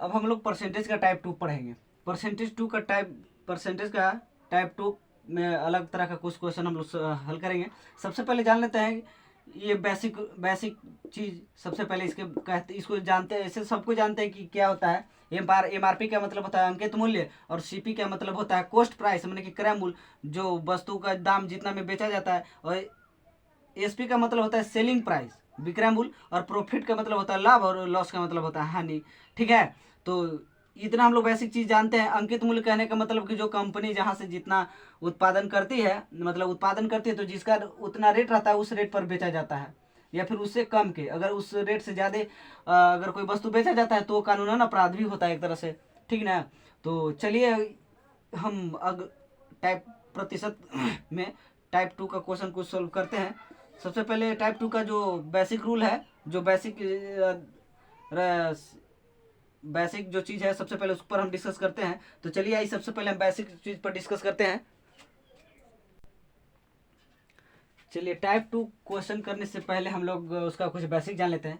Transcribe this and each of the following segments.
अब हम लोग परसेंटेज का टाइप 2 पढ़ेंगे। परसेंटेज का टाइप 2 में अलग तरह का कुछ क्वेश्चन हम लोग हल करेंगे। सबसे पहले जान लेते हैं ये बेसिक चीज़। सबसे पहले इसको जानते हैं, इसे सबको जानते हैं कि क्या होता है। एमआरपी का मतलब होता है अंकित मूल्य, और सीपी का मतलब होता है कॉस्ट प्राइस, मतलब कि क्रय मूल्य, जो वस्तु का दाम जितना में बेचा जाता है। और एसपी का मतलब होता है सेलिंग प्राइस, विक्रय मूल्य। और प्रॉफिट का मतलब होता है लाभ, और लॉस का मतलब होता है हानि। ठीक है, तो इतना हम लोग बेसिक चीज़ जानते हैं। अंकित मूल्य कहने का मतलब कि जो कंपनी जहाँ से जितना उत्पादन करती है, मतलब उत्पादन करती है, तो जिसका उतना रेट रहता है उस रेट पर बेचा जाता है, या फिर उससे कम के। अगर उस रेट से ज़्यादा अगर कोई वस्तु बेचा जाता है तो कानूनन अपराध भी होता है एक तरह से। ठीक ना। तो चलिए हम टाइप प्रतिशत में टाइप 2 का क्वेश्चन को सॉल्व करते हैं। सबसे पहले टाइप 2 का जो बेसिक रूल है, जो बेसिक जो चीज़ है, सबसे पहले उस पर हम डिस्कस करते हैं। तो चलिए आई सबसे पहले हम बेसिक चीज़ पर डिस्कस करते हैं। चलिए टाइप 2 क्वेश्चन करने से पहले हम लोग उसका कुछ बेसिक जान लेते हैं।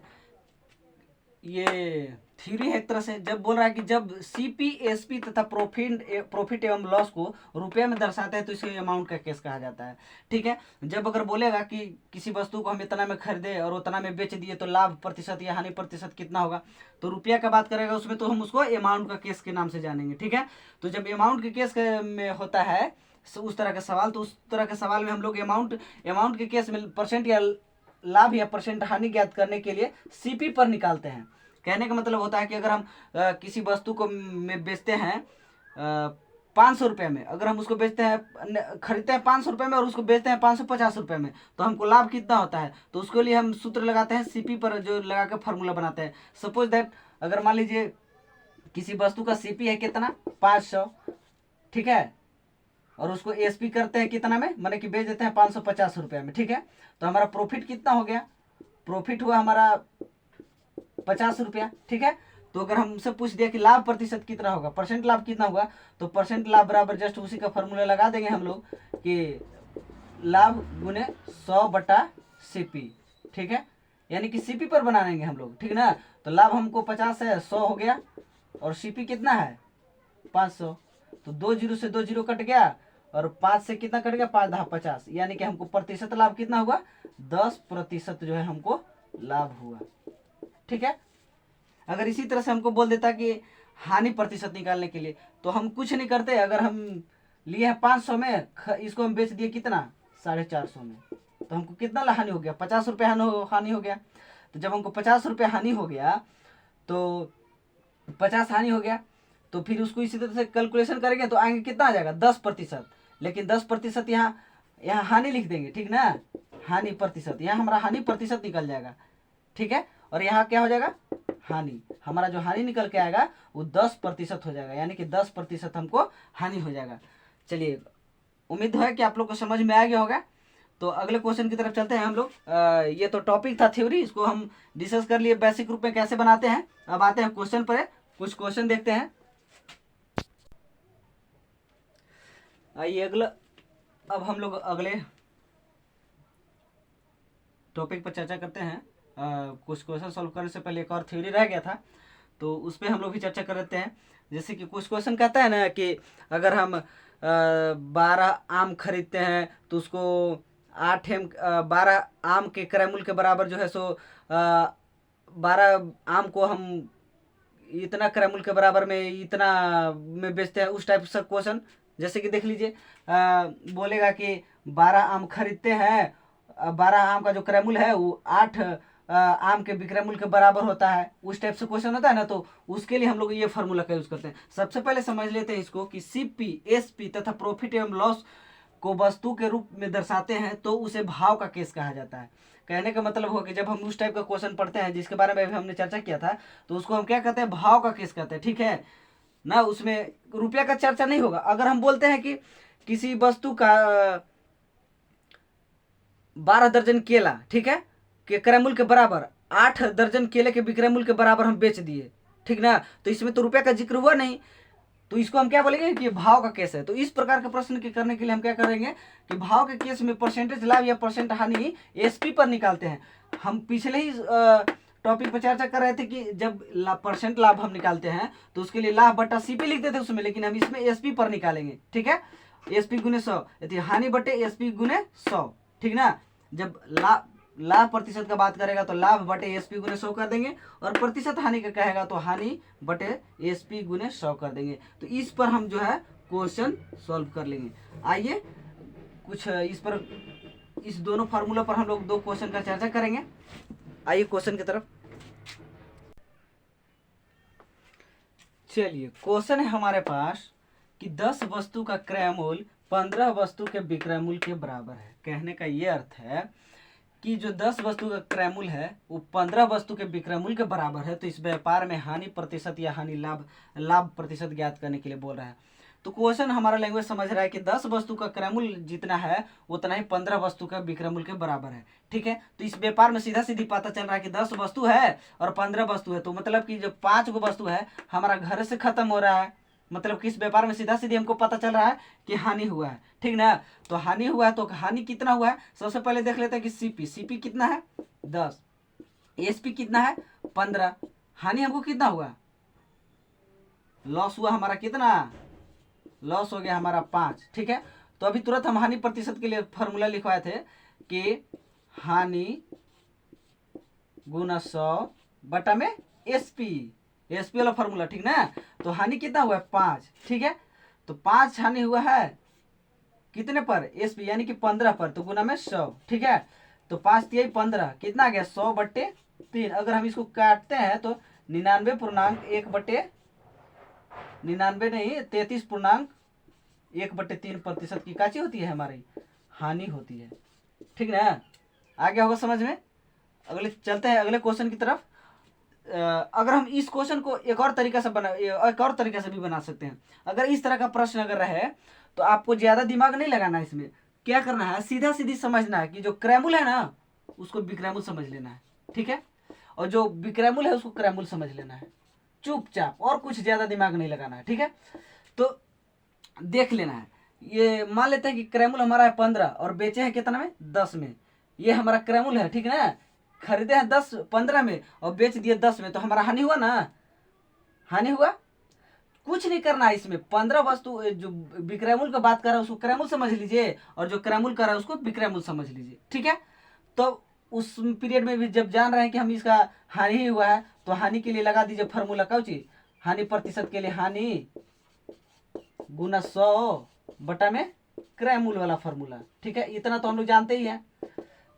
ये थ्योरी है एक तरह से। जब बोल रहा है कि जब सीपी एसपी तथा प्रॉफिट एवं लॉस को रुपये में दर्शाते हैं तो इसे अमाउंट का केस कहा जाता है। ठीक है, जब अगर बोलेगा कि किसी वस्तु को हम इतना में खरीदे और उतना में बेच दिए तो लाभ प्रतिशत या हानि प्रतिशत कितना होगा, तो रुपया का बात करेगा उसमें, तो हम उसको अमाउंट का केस के नाम से जानेंगे। ठीक है, तो जब अमाउंट के केस में होता है उस तरह का सवाल, तो उस तरह के सवाल में हम लोग अमाउंट के केस में परसेंट या लाभ या परसेंट हानि ज्ञात करने के लिए सीपी पर निकालते हैं। कहने का मतलब होता है कि अगर हम किसी वस्तु को में बेचते हैं 500 रुपये में, अगर हम उसको बेचते हैं, खरीदते हैं 500 रुपये में और उसको बेचते हैं 550 रुपये में, तो हमको लाभ कितना होता है, तो उसके लिए हम सूत्र लगाते हैं सीपी पर, जो लगा कर फार्मूला बनाते हैं। सपोज दैट अगर मान लीजिए किसी वस्तु का सीपी है कितना 500, ठीक है, और उसको एसपी करते हैं कितना में, माने कि बेच देते हैं 550 रुपये में। ठीक है, तो हमारा प्रॉफिट कितना हो गया, प्रॉफिट हुआ हमारा 50 रुपया। ठीक है, तो अगर हमसे पूछ दिया कि लाभ प्रतिशत कितना होगा, परसेंट लाभ कितना होगा, तो परसेंट लाभ बराबर जस्ट उसी का फॉर्मूला लगा देंगे हम लोग कि लाभ गुने 100/सीपी। ठीक है, यानी कि सीपी पर बना देंगे हम लोग। ठीक ना, तो लाभ हमको 50 है, 100 हो गया, और सीपी कितना है 500, तो 2 जीरो से 2 जीरो कट गया, और 5 से कितना कट गया, 5 10 50, यानी कि हमको प्रतिशत लाभ कितना हुआ, 10% जो है हमको लाभ हुआ। ठीक है, अगर इसी तरह से हमको बोल देता कि हानि प्रतिशत निकालने के लिए, तो हम कुछ नहीं करते। अगर हम लिए हैं 500 में, इसको हम बेच दिए कितना 450 में, तो हमको कितना हानि हो गया, 50 रुपये हानि हो गया। तो जब हमको 50 रुपये हानि हो गया, तो 50 हानि हो गया, तो फिर उसको इसी तरह से कैलकुलेशन करेंगे तो आएंगे कितना आ जाएगा 10%। लेकिन 10% यहाँ हानि लिख देंगे। ठीक ना, हानि प्रतिशत, यहाँ हमारा हानि प्रतिशत निकल जाएगा। ठीक है, और यहाँ क्या हो जाएगा, हानि, हमारा जो हानि निकल के आएगा वो 10% हो जाएगा, यानी कि 10% हमको हानि हो जाएगा। चलिए, उम्मीद है कि आप लोग को समझ में आ गया होगा। तो अगले क्वेश्चन की तरफ चलते हैं हम लोग। ये तो टॉपिक था थ्योरी, इसको हम डिस्कस कर लिए बेसिक रूप में कैसे बनाते हैं। अब आते हैं क्वेश्चन पर, कुछ क्वेश्चन देखते हैं। आइए अब हम लोग अगले टॉपिक पर चर्चा करते हैं। कुछ क्वेश्चन सॉल्व करने से पहले एक और थ्योरी रह गया था, तो उस पर हम लोग भी चर्चा कर लेते हैं। जैसे कि कुछ क्वेश्चन कहता है ना कि अगर हम 12 आम खरीदते हैं तो उसको 12 आम के क्रय मूल्य के बराबर जो है सो 12 आम को हम इतना क्रय मूल्य के बराबर में इतना में बेचते हैं, उस टाइप से क्वेश्चन। जैसे कि देख लीजिए, बोलेगा कि 12 आम खरीदते हैं, 12 आम का जो क्रय मूल्य है वो 8 आम के विक्रय मूल्य के बराबर होता है, उस टाइप से क्वेश्चन होता है ना। तो उसके लिए हम लोग ये फार्मूला का यूज करते हैं। सबसे पहले समझ लेते हैं इसको कि सीपी एसपी तथा प्रॉफिट एवं लॉस को वस्तु के रूप में दर्शाते हैं तो उसे भाव का केस कहा जाता है। कहने का मतलब हो कि जब हम उस टाइप का क्वेश्चन पढ़ते हैं जिसके बारे में भी हमने चर्चा किया था, तो उसको हम क्या कहते हैं, भाव का केस कहते हैं। ठीक है ना, उसमें रुपया का चर्चा नहीं होगा। अगर हम बोलते हैं कि किसी वस्तु का 12 दर्जन केला, ठीक है, के क्रय मूल्य के बराबर 8 दर्जन केले के विक्रय मूल्य के बराबर हम बेच दिए, ठीक ना, तो इसमें तो रुपये का जिक्र हुआ नहीं, तो इसको हम क्या बोलेंगे कि भाव का केस है। तो इस प्रकार के प्रश्न के करने के लिए हम क्या करेंगे कि भाव के केस में परसेंटेज लाभ या परसेंट हानि एसपी पर निकालते हैं। हम पिछले ही टॉपिक पर चर्चा कर रहे थे कि जब परसेंट लाभ हम निकालते हैं तो उसके लिए लाभ बटा सीपी लिखते थे उसमें, लेकिन हम इसमें एसपी पर निकालेंगे। ठीक है, एसपी गुने 100, यदि हानि बटे एसपी गुने 100। ठीक ना, जब लाभ प्रतिशत का बात करेगा तो लाभ बटे एसपी गुने 100 कर देंगे, और प्रतिशत हानि का कहेगा तो हानि बटे एसपी गुने 100 कर देंगे। तो इस पर हम जो है क्वेश्चन सॉल्व कर लेंगे। आइए कुछ इस पर, इस दोनों फार्मूला पर हम लोग 2 क्वेश्चन का चर्चा करेंगे। आइए क्वेश्चन की तरफ। चलिए, क्वेश्चन है हमारे पास कि 10 वस्तु का क्रय मूल्य 15 वस्तु के विक्रय मूल्य के बराबर है। कहने का ये अर्थ है कि जो 10 वस्तु का क्रय मूल्य है वो 15 वस्तु के विक्रय मूल्य के बराबर है। तो इस व्यापार में हानि प्रतिशत या हानि लाभ प्रतिशत ज्ञात करने के लिए बोल रहा है। तो क्वेश्चन हमारा लैंग्वेज समझ रहा है कि 10 वस्तु का क्रय मूल्य जितना है उतना ही 15 वस्तु का विक्रय मूल्य के बराबर है। ठीक है, तो इस व्यापार में सीधा सीधी पता चल रहा है कि 10 वस्तु है और 15 वस्तु है, तो मतलब कि जो 5 गो वस्तु है हमारा घर से खत्म हो रहा है। मतलब कि इस व्यापार में सीधा सीधी हमको पता चल रहा है कि हानि हुआ है। ठीक ना, तो हानि हुआ है, तो हानि कितना हुआ है सबसे पहले देख लेते हैं कि सीपी कितना है 10, एसपी कितना है 15, हानि हमको कितना हुआ, लॉस हुआ हमारा कितना, लॉस हो गया हमारा 5। ठीक है, तो अभी तुरंत हम हानि प्रतिशत के लिए फॉर्मूला लिखवाए थे कि हानि गुना 100 बटा में एसपी वाला फॉर्मूला। ठीक ना, तो हानि कितना हुआ है 5। ठीक है, तो 5 हानि हुआ है कितने पर, एसपी यानी कि 15 पर, तो गुना में 100। ठीक है, तो 5 3 15 कितना आ गया 100 बटे 3। अगर हम इसको काटते हैं तो 99.1 बटे 99 नहीं 33.1/3% की काची होती है हमारी हानि होती है। ठीक ना, आ गया होगा समझ में। अगले चलते हैं अगले क्वेश्चन की तरफ। अगर हम इस क्वेश्चन को एक और तरीका से भी बना सकते हैं। अगर इस तरह का प्रश्न अगर रहे तो आपको ज्यादा दिमाग नहीं लगाना है, इसमें क्या करना है सीधा सीधी समझना है कि जो क्रैमुल है ना उसको विक्रैमुल समझ लेना है। ठीक है, और जो विक्रैमुल है उसको क्रैमुल समझ लेना है चुपचाप, और कुछ ज्यादा दिमाग नहीं लगाना है। ठीक है, तो देख लेना है। ये मान लेते हैं कि क्रैमुल हमारा है 15 और बेचे हैं कितना में 10 में, ये हमारा क्रैमुल है। ठीक है ना, खरीदे हैं 15 में और बेच दिए 10 में, तो हमारा हानि हुआ ना, हानि हुआ। कुछ नहीं करना है इसमें, 15 वस्तु जो विक्रयमूल का बात कर रहा है उसको क्रयमूल समझ लीजिए, और जो क्रयमूल कर रहा है उसको विक्रयमूल समझ लीजिए। ठीक है, तो उस पीरियड में भी जब जान रहे हैं कि हम इसका हानि ही हुआ है तो हानि के लिए लगा दीजिए फॉर्मूला कौची, हानि प्रतिशत के लिए हानि गुना 100 बटा में क्रयमूल वाला फॉर्मूला। ठीक है, इतना तो हम लोग जानते ही हैं।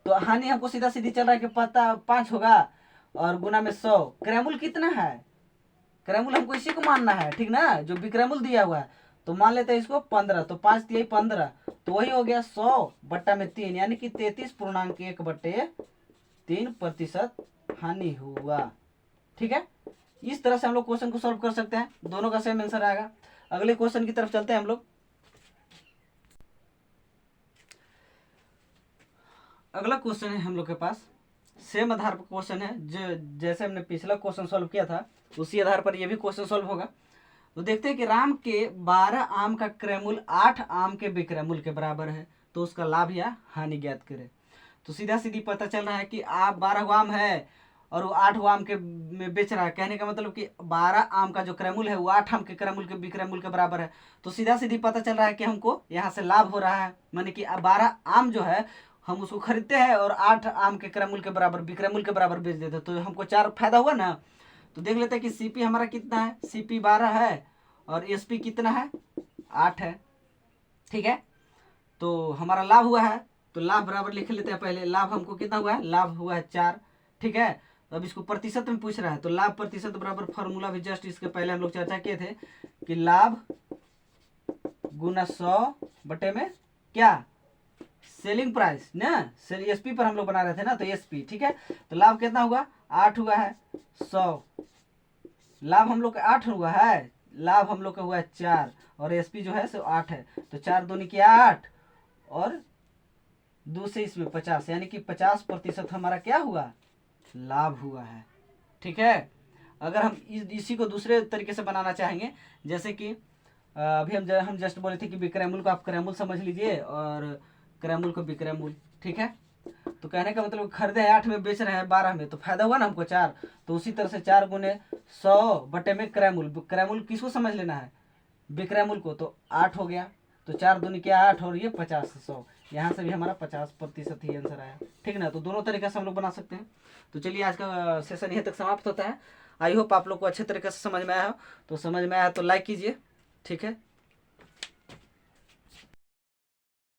तो हानि हमको सीधा सीधी चल रहा है कि पता 5 होगा और गुना में 100, क्रयमूल कितना है, क्रयमूल हमको इसी को मानना है। ठीक ना, जो विक्रयमूल दिया हुआ है तो मान लेते हैं इसको 15, तो 5 3 15, तो वही हो गया 100 बटा में 3 यानी कि 33.1/3% हानि हुआ। ठीक है, इस तरह से हम लोग क्वेश्चन को सॉल्व कर सकते हैं, दोनों का सेम आंसर आएगा। अगले क्वेश्चन की तरफ चलते हैं हम लोग। अगला क्वेश्चन है हम लोग के पास, सेम आधार पर क्वेश्चन है, जो जैसे हमने पिछला क्वेश्चन सॉल्व किया था उसी आधार पर ये भी क्वेश्चन सॉल्व होगा। तो देखते हैं कि राम के 12 आम का क्रयमूल्य 8 आम के विक्रयमूल्य के बराबर है, तो उसका लाभ या हानि ज्ञात करें। तो सीधा सीधी पता चल रहा है कि आप 12 आम है और वो 8 आम के में बेच रहा है। कहने का मतलब कि 12 आम का जो क्रयमूल्य है वो 8 आम के क्रयमूल्य के विक्रयमूल्य के बराबर है। तो सीधा सीधी पता चल रहा है कि हमको यहाँ से लाभ हो रहा है, माने कि 12 आम जो है हम उसको खरीदते हैं और 8 आम के क्रयमूल्य के बराबर विक्रयमूल्य के बराबर बेच देते हैं, तो हमको 4 फायदा हुआ ना। तो देख लेते हैं कि सीपी हमारा कितना है, सीपी 12 है और एसपी कितना है 8 है। ठीक है, तो हमारा लाभ हुआ है, तो लाभ बराबर लिख लेते हैं। पहले लाभ हमको कितना हुआ है, लाभ हुआ है 4। ठीक है, तो अब इसको प्रतिशत में पूछ रहा है, तो लाभ प्रतिशत बराबर फॉर्मूला भी जस्ट इसके पहले हम लोग चर्चा किए थे कि लाभ गुना 100 बटे में क्या सेलिंग प्राइस ना, एसपी पर हम लोग बना रहे थे ना, तो एसपी। ठीक है, तो लाभ कितना हुआ 8 हुआ है, 100 लाभ हम लोग का 8 हुआ है, लाभ हम लोग का हुआ है 4 और एसपी जो है सो 8 है, तो 4 दूनी किया 8 और 2 से इसमें 50 यानी कि 50% हमारा क्या हुआ लाभ हुआ है। ठीक है, अगर हम इसी को दूसरे तरीके से बनाना चाहेंगे, जैसे कि अभी हम जस्ट बोले थे कि विक्रयमूल्य को आप क्रयमूल्य समझ लीजिए और क्रयमूल्य को विक्रयमूल्य। ठीक है, तो कहने का मतलब खरीदे हैं 8 में, बेच रहे हैं 12 में, तो फायदा हुआ ना हमको 4। तो उसी तरह से 4 गुने 100 बटे में क्रयमूल, क्रयमूल किसको समझ लेना है, विक्रयमूल को। तो 8 हो गया, तो 4 दूनी क्या 8 और ये 50 100, यहाँ से भी हमारा 50% ही आंसर आया। ठीक ना, तो दोनों तरीके से हम लोग बना सकते हैं। तो चलिए आज का सेशन यहीं तक समाप्त होता है। आई होप आप लोग को अच्छे तरीके से समझ में आया हो। तो समझ में आया तो लाइक कीजिए, ठीक है।